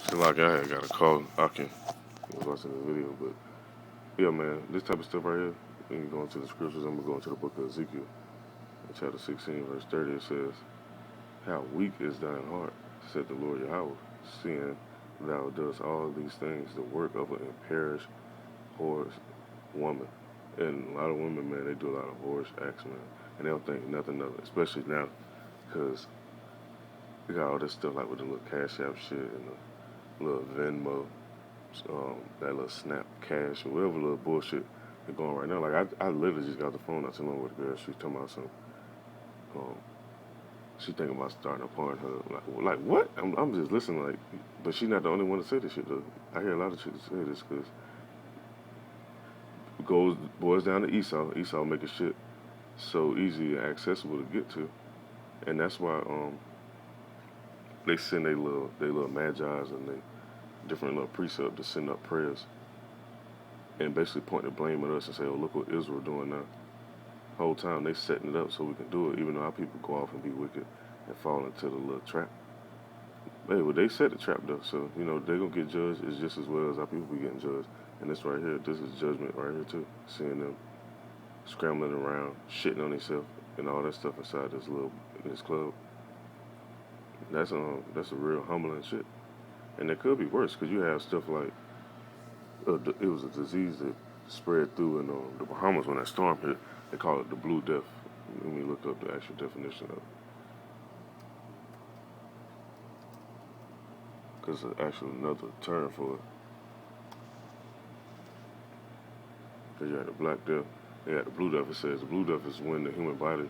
So like I had got a call. I was watching the video, but yeah, man, this type of stuff right here. When you go into the scriptures, I'm gonna go into the book of Ezekiel, in chapter 16, verse 30. It says, "How weak is thine heart," said the Lord Yahweh, "seeing thou doest all these things, the work of an impoverished whorish woman." And a lot of women, man, they do a lot of whorish acts, man, and they don't think nothing of it, especially now, because we got all this stuff like with the little Cash App shit and the little Venmo, that little Snap Cash or whatever little bullshit they're going right now. Like I literally just got the phone not too long with a girl. She was talking about some. Um, she thinking about starting a Pornhub. Like what? I'm just listening. Like, but she not the only one to say this shit though. I hear a lot of chicks say this because it goes boils down to Esau. Esau making shit so easy and accessible to get to, and that's why they send they little magi's and they different little precepts to send up prayers and basically point the blame at us and say, oh, look what Israel doing now. Whole time they setting it up so we can do it, even though our people go off and be wicked and fall into the little trap. Hey, well, they set the trap though, so they're gonna get judged as just as well as our people be getting judged. And this right here, this is judgment right here too. Seeing them scrambling around, shitting on themselves, and all that stuff inside this club. That's a real humbling shit. And it could be worse because you have stuff like it was a disease that spread through in the Bahamas when that storm hit. They call it the Blue Death. Let me look up the actual definition of it. Because it's actually another term for it. Because you had the Black Death. You had the Blue Death. It says the Blue Death is when the human body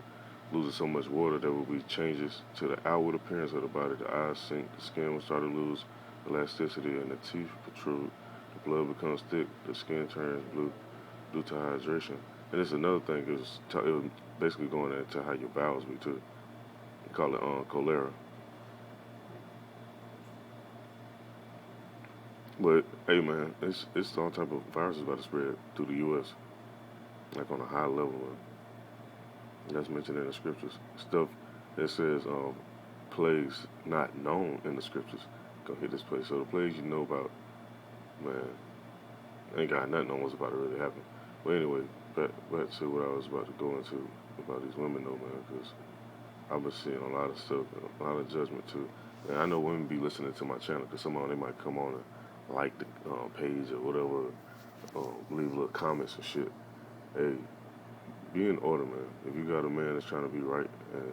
loses so much water there will be changes to the outward appearance of the body. The eyes sink, the skin will start to lose elasticity, and the teeth protrude. The blood becomes thick, the skin turns blue due to hydration. And it's another thing, it was basically going into how your bowels be too. They call it cholera. But hey man, it's all type of viruses about to spread through the U.S. like on a high level. That's mentioned in the scriptures. Stuff that says plagues not known in the scriptures gonna hit this place. So the plagues you know about, man, ain't got nothing on what's about to really happen. But anyway, back to what I was about to go into about these women though, man, because I've been seeing a lot of stuff, a lot of judgment too. And I know women be listening to my channel because somehow they might come on and like the page or whatever, leave little comments and shit. Hey, be in order, man. If you got a man that's trying to be right and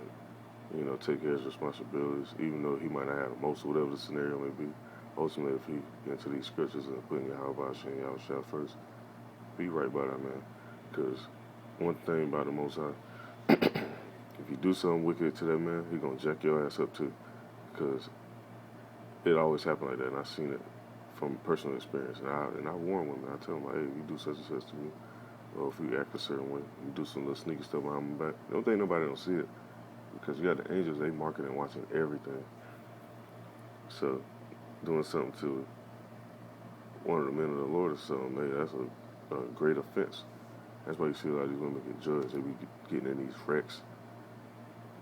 take care of his responsibilities, even though he might not have the most, whatever the scenario may be. Ultimately, if he get into these scriptures and putting your Yahawashi and Yahushua first, be right by that, man. Because one thing about the Most High, if you do something wicked to that man, he gonna jack your ass up too. Because it always happen like that, and I've seen it from personal experience. And I warn women. I tell them, like, hey, you do such and such to me, or if you act a certain way, you do some little sneaky stuff behind my back. Don't think nobody don't see it. Because you got the angels, they marking and watching everything. So doing something to one of the men of the Lord or something, hey, that's a great offense. That's why you see a lot of these women get judged. They be getting in these wrecks.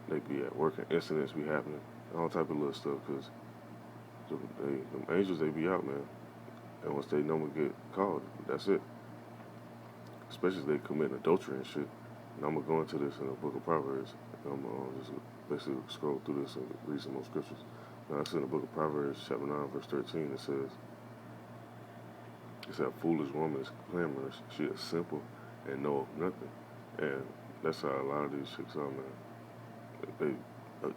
They be at work and incidents be happening. All type of little stuff. Because them angels, they be out, man. And once they know we get called, that's it. Especially if they commit adultery and shit. And I'm going to go into this in the book of Proverbs. I'm going to just basically scroll through this and read some more scriptures. Now, it's in the book of Proverbs, chapter 9, verse 13. It says, a foolish woman is clamorous. She is simple and know of nothing. And that's how a lot of these chicks are, man. They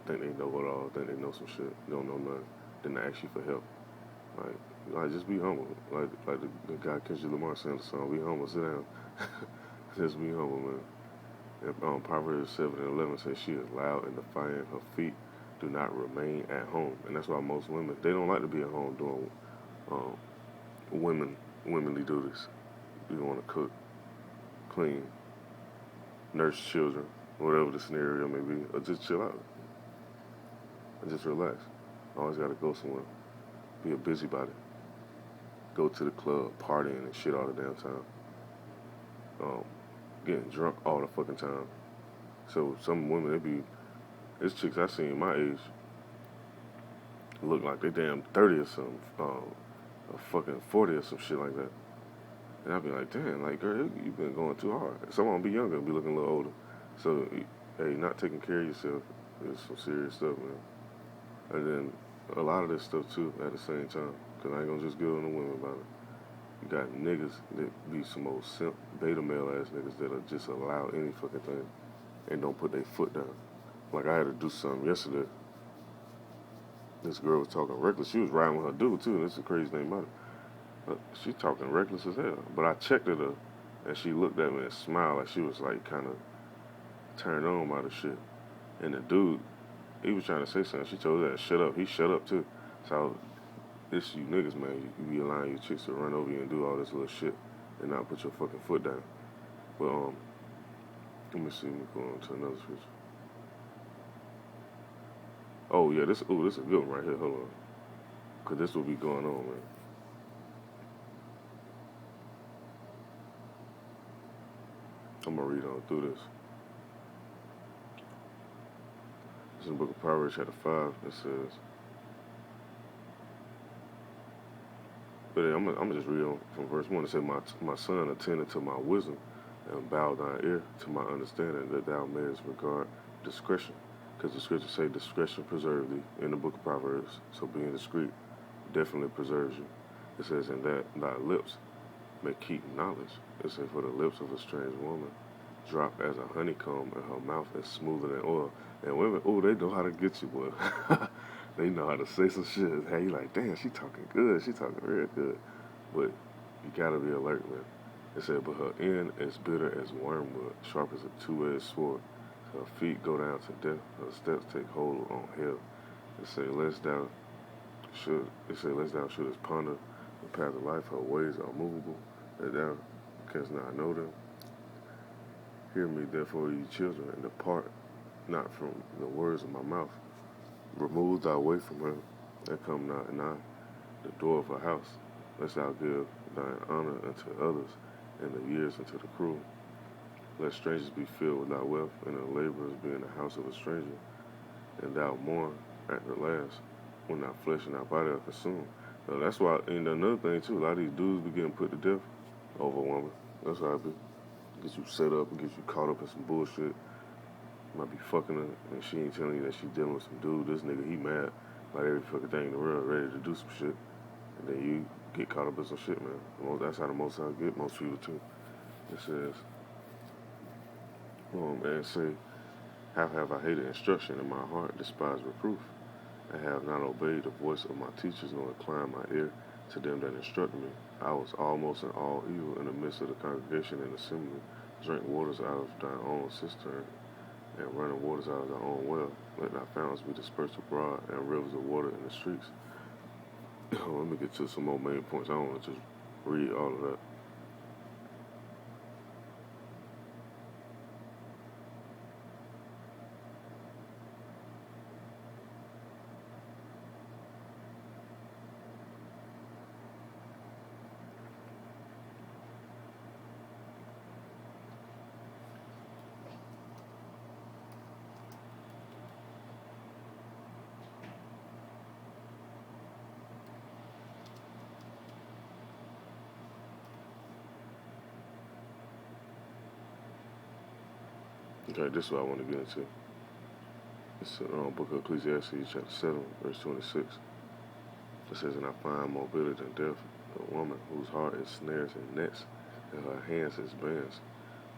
think they know it all, think they know some shit. They don't know nothing. Then they ask you for help. Like just be humble. Like the guy Kendrick Lamar sang the song, be humble, sit down. Just be humble, man. And Proverbs 7 and 11 says she is loud and defiant. Her feet do not remain at home. And that's why most women, they don't like to be at home doing um, womanly duties. You want to cook, clean, nurse children, whatever the scenario may be, or just chill out. And just relax. Always got to go somewhere. Be a busybody. Go to the club, partying and shit all the damn time. Getting drunk all the fucking time. So some women, it's chicks I seen my age look like they damn 30 or something, or fucking 40 or some shit like that. And I'd be like, damn, like, girl, you been going too hard. Some of them be younger and be looking a little older. So, hey, not taking care of yourself is some serious stuff, man. And then a lot of this stuff, too, at the same time. Because I ain't going to just get on the women about it. You got niggas that be some old simp, beta male ass niggas that'll just allow any fucking thing and don't put their foot down. Like, I had to do something yesterday. This girl was talking reckless. She was riding with her dude, too. And this is the crazy thing about it. But she talking reckless as hell. But I checked at her, and she looked at me and smiled like she was, like, kind of turned on by the shit. And the dude, he was trying to say something. She told her that shut up. He shut up, too. So, it's you niggas, man. You be allowing your chicks to run over you and do all this little shit and not put your fucking foot down. But, let me see. Let me go on to another switch. Oh, yeah, this is a good one right here. Hold on. Because this will be going on, man. I'm going to read on through this. This is in the book of Proverbs, chapter 5. It says, but I'm going to just read on from verse 1. It says, my son, attend to my wisdom and bow thine ear to my understanding, that thou mayest regard discretion. Because the scriptures say discretion preserves thee in the book of Proverbs. So being discreet definitely preserves you. It says, and that thy lips may keep knowledge. It says, for the lips of a strange woman drop as a honeycomb, and her mouth is smoother than oil. And women, they know how to get you, boy. They know how to say some shit. Hey, you like, damn, she talking good. She talking real good. But you gotta be alert, man. It said, but her end is bitter as wormwood, sharp as a two-edged sword. Her feet go down to death. Her steps take hold on hell. It say, lest thou shouldest ponder the path of life. Her ways are movable, that thou canst not know them. Hear me, therefore, ye children, and depart not from the words of my mouth. Remove thy way from her, and come not nigh the door of her house, lest thou give thine honor unto others, and the years unto the cruel. Let strangers be filled with thy wealth, and the laborers be in the house of a stranger. And thou mourn at the last, when thy flesh and thy body are consumed. So that's why, and another thing too, a lot of these dudes be getting put to death over a woman. That's how it be. Get you set up and get you caught up in some bullshit. Might be fucking her, and she ain't telling you that she dealing with some dude. This nigga, he mad about every fucking thing in the world, ready to do some shit. And then you get caught up in some shit, man. Well, that's how the Most High get most people too. It says, man, say, how have I hated instruction, and my heart despised reproof? I have not obeyed the voice of my teachers, nor inclined my ear to them that instruct me. I was almost in all evil in the midst of the congregation and assembly. Drink waters out of thine own cistern, and running waters out of thy own well. Let thy fountains be dispersed abroad, and rivers of water in the streets. Let me get to some more main points. I don't want to just read all of that. Okay, this is what I want to get into. It's the book of Ecclesiastes, chapter 7, verse 26. It says, and I find more bitter than death a woman whose heart is snares and nets, and her hands is bands.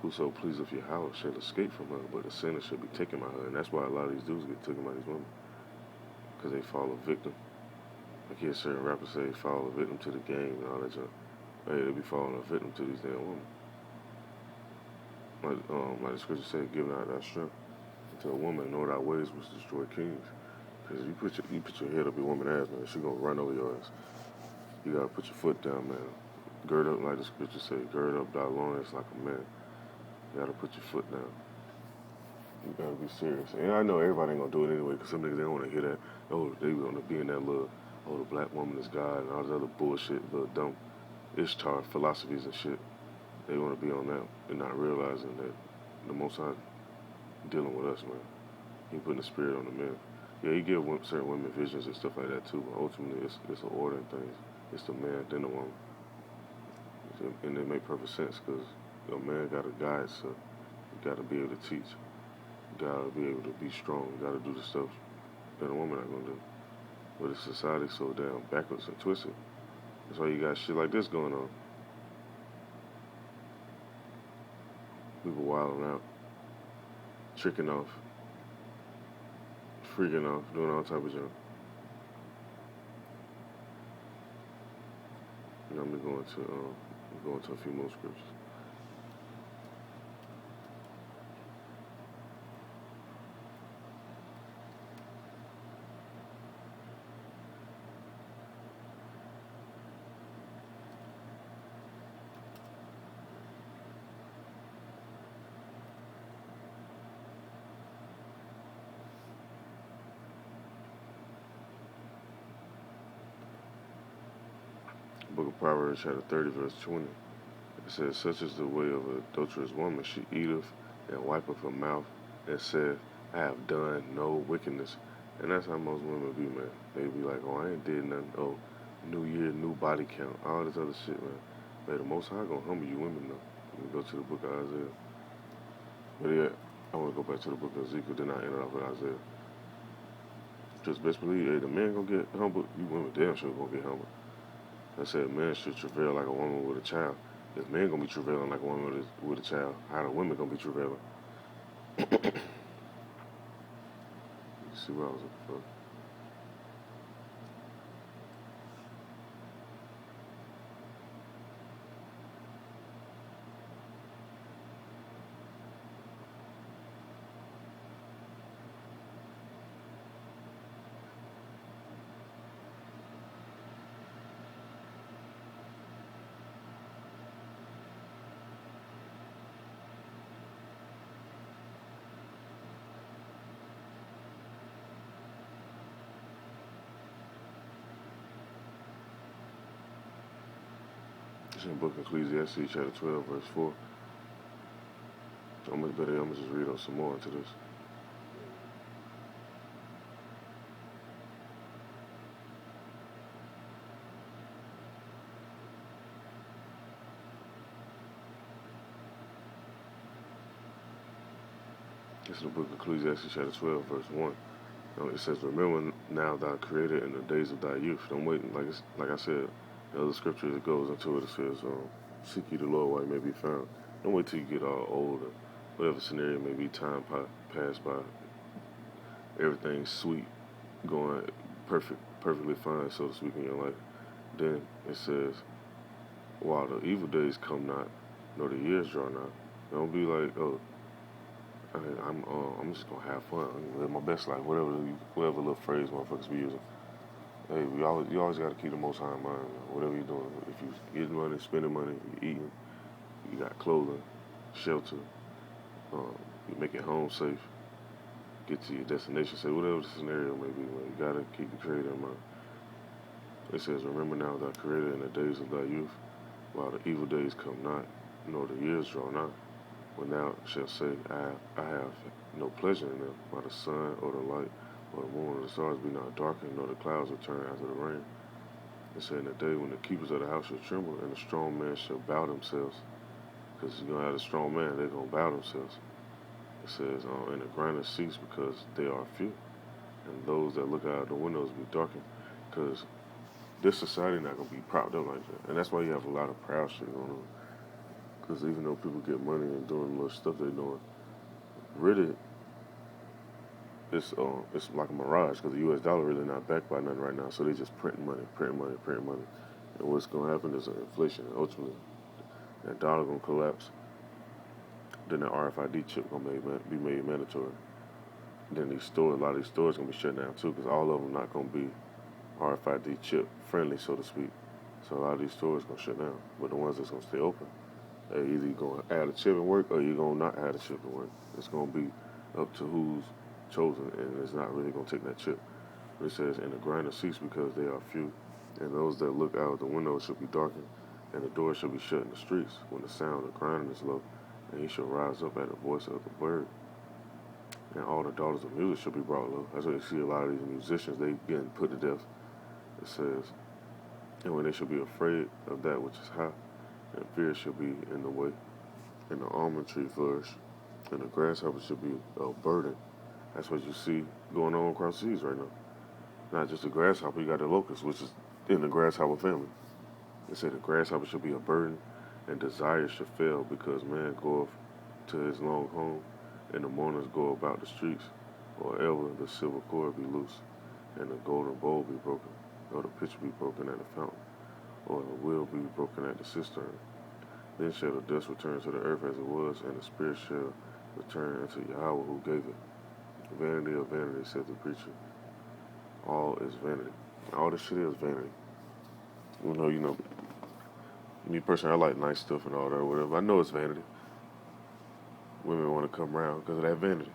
Whoso pleaseth Yahweh shall escape from her, but the sinner shall be taken by her. And that's why a lot of these dudes get taken by these women, because they fall a victim. Like hear certain rappers say, fall a victim to the game and all that junk. Hey, they be falling a victim to these damn women. Like the scripture said, give not thy strength to a woman, nor thy ways which destroy kings. Because you put your head up your woman's ass, man, she gonna run over your ass. You gotta put your foot down, man. Gird up, like the scripture say, gird up thy loins like a man. You gotta put your foot down. You gotta be serious. And I know everybody ain't gonna do it anyway, because some niggas, they don't wanna hear that. Oh, they wanna be in that little, the black woman is God, and all this other bullshit, little dumb Ishtar philosophies and shit. They wanna be on that and not realizing that the Most High dealing with us, man. He putting the spirit on the men. Yeah, he give certain women visions and stuff like that too. But ultimately, it's an order and things. It's the man then the woman, and it make perfect sense because a man got a guide, so you got to be able to teach. You got to be able to be strong. You got to do the stuff that a woman not gonna do. But the society's so damn backwards and twisted. That's why you got shit like this going on. People wilding out, tricking off, freaking off, doing all type of junk. And I'm going to a few more scriptures. Book of Proverbs, chapter 30, verse 20. It says, "Such is the way of an adulterous woman. She eateth and wipeth her mouth, and saith, I have done no wickedness." And that's how most women be, man. They be like, oh, I ain't did nothing. Oh, new year, new body count, all this other shit, man. Man, the Most High gonna humble you women, though. We go to the book of Isaiah. But yeah, I want to go back to the book of Ezekiel, then I end it off with Isaiah. Just best believe, hey, the man gonna get humbled. You women damn sure gonna get humbled. I said, man should travail like a woman with a child. If men gonna be travailing like a woman with a child, how the women gonna be travailing? You see what I was looking for? It's in the book of Ecclesiastes, chapter 12, verse 4. I'm gonna just read on some more into this. It's in the book of Ecclesiastes, chapter 12, verse 1. It says, "Remember now thou created in the days of thy youth." Don't wait, like I said, the other scripture that goes into it, it says, "Seek ye the Lord while he may be found." Don't wait till you get all old or whatever scenario may be, time pass by, everything's sweet, going perfectly fine, so to speak, in your life. Then it says, while the evil days come not, nor the years draw not. Don't be like, oh, I'm just gonna have fun. I'm gonna live my best life. Whatever little phrase motherfuckers be using. Hey, you always gotta keep the Most High in mind. Man. Whatever you're doing, if you getting money, spending money, you eating, you got clothing, shelter, you make it home safe, get to your destination safe. Whatever the scenario may be, man, you gotta keep the Creator in mind. It says, "Remember now thy Creator in the days of thy youth, while the evil days come not, nor the years draw not. When thou shalt say, I have no pleasure in them, while the sun or the light or the moon or the stars be not darkened, nor the clouds return after the rain." It said, "In the day when the keepers of the house shall tremble, and the strong men shall bow themselves," because you're going to have a strong man, they're going to bow themselves. It says, "And the grinders cease because they are few, and those that look out of the windows be darkened," because this society not going to be propped up like that. And that's why you have a lot of proud shit going on. Because even though people get money and doing little stuff they're doing, really, it's like a mirage because the U.S. dollar really not backed by nothing right now. So they just printing money, printing money, printing money. And what's going to happen is inflation. Ultimately, that dollar going to collapse. Then the RFID chip going to be made mandatory. Then a lot of these stores going to be shut down too because all of them not going to be RFID chip friendly, so to speak. So a lot of these stores going to shut down. But the ones that's going to stay open, either you're going to add a chip and work or you're going to not add a chip and work. It's going to be up to who's chosen, and it's not really going to take that chip. But it says, "And the grinders cease because they are few, and those that look out of the windows shall be darkened, and the doors shall be shut in the streets when the sound of grinding is low, and he shall rise up at the voice of the bird." And all the daughters of music shall be brought low. That's why you see a lot of these musicians, they getting put to death. It says, and when they shall be afraid of that which is high, and fear shall be in the way, and the almond tree flourish, and the grasshopper shall be a burden. That's what you see going on across seas right now. Not just the grasshopper, you got the locust, which is in the grasshopper family. It said the grasshopper shall be a burden, and desire shall fail, because man goeth to his long home, and the mourners go about the streets, or ever the silver cord be loose, and the golden bowl be broken, or the pitcher be broken at the fountain, or the wheel be broken at the cistern. Then shall the dust return to the earth as it was, and the spirit shall return unto Yahweh who gave it. Vanity of vanity, said the preacher. All is vanity. All this shit is vanity. Me personally, I like nice stuff and all that, whatever. I know it's vanity. Women want to come around because of that vanity.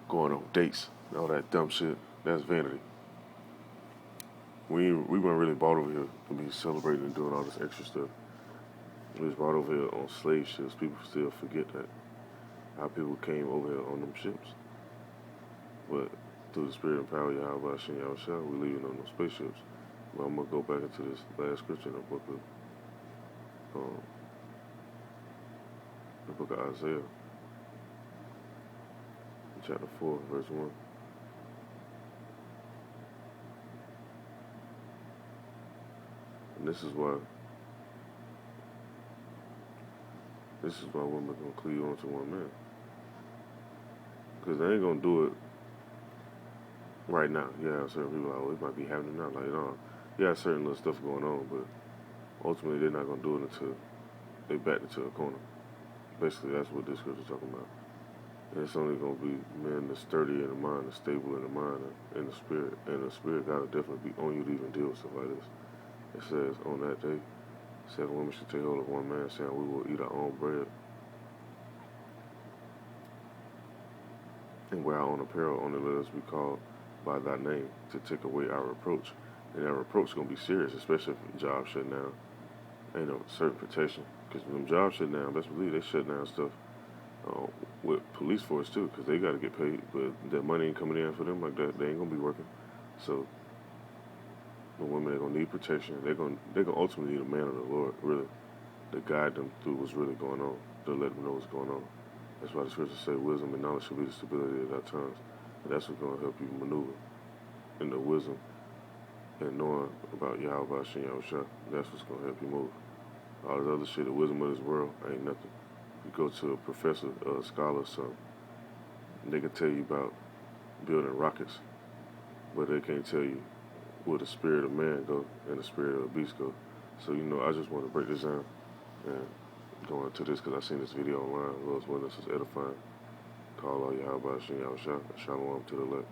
Going on dates and all that dumb shit, that's vanity. We weren't really brought over here to be celebrating and doing all this extra stuff. We was brought over here on slave ships. People still forget that. How people came over here on them ships. But through the spirit and power of Yahweh Hashem Yahushua, we leaving on those spaceships. But I'm going to go back into this last scripture in the book of Isaiah, chapter 4, verse 1. And this is why women gonna cleave on to one man. Because they ain't gonna do it right now. Yeah, certain people are like, oh, it might be happening now. Like, no, yeah, certain little stuff going on, but ultimately they're not gonna do it until they back into a corner. Basically, that's what this scripture is talking about. And it's only gonna be men that's sturdy in the mind, that's stable in the mind, and in the spirit. And the spirit gotta definitely be on you to even deal with stuff like this. It says, on that day, 7 women should take hold of one man, saying, we will eat our own bread and wear our own apparel. Only let us be called by thy name, to take away our reproach. And that reproach is going to be serious, especially if jobs shut down. Ain't no certain protection. Because when them jobs shut down, best believe they shut down stuff with police force too, because they got to get paid. But that money ain't coming in for them like that. They ain't going to be working. So the women are going to need protection. They're going to ultimately need a man of the Lord, really, to guide them through what's really going on, to let them know what's going on. That's why the scriptures say wisdom and knowledge should be the stability at our times. And that's what's going to help you maneuver in the wisdom and knowing about Yahweh Hashem Yahushua. That's what's going to help you move. All this other shit, the wisdom of this world, ain't nothing. You go to a professor, a scholar, or something, they can tell you about building rockets, but they can't tell you where the spirit of man go and the spirit of the beast go. So, I just want to break this down and go into this because I seen this video online. Lord's witness is edifying. Call all Yahweh Hashem Yahushua. Shalom to the left.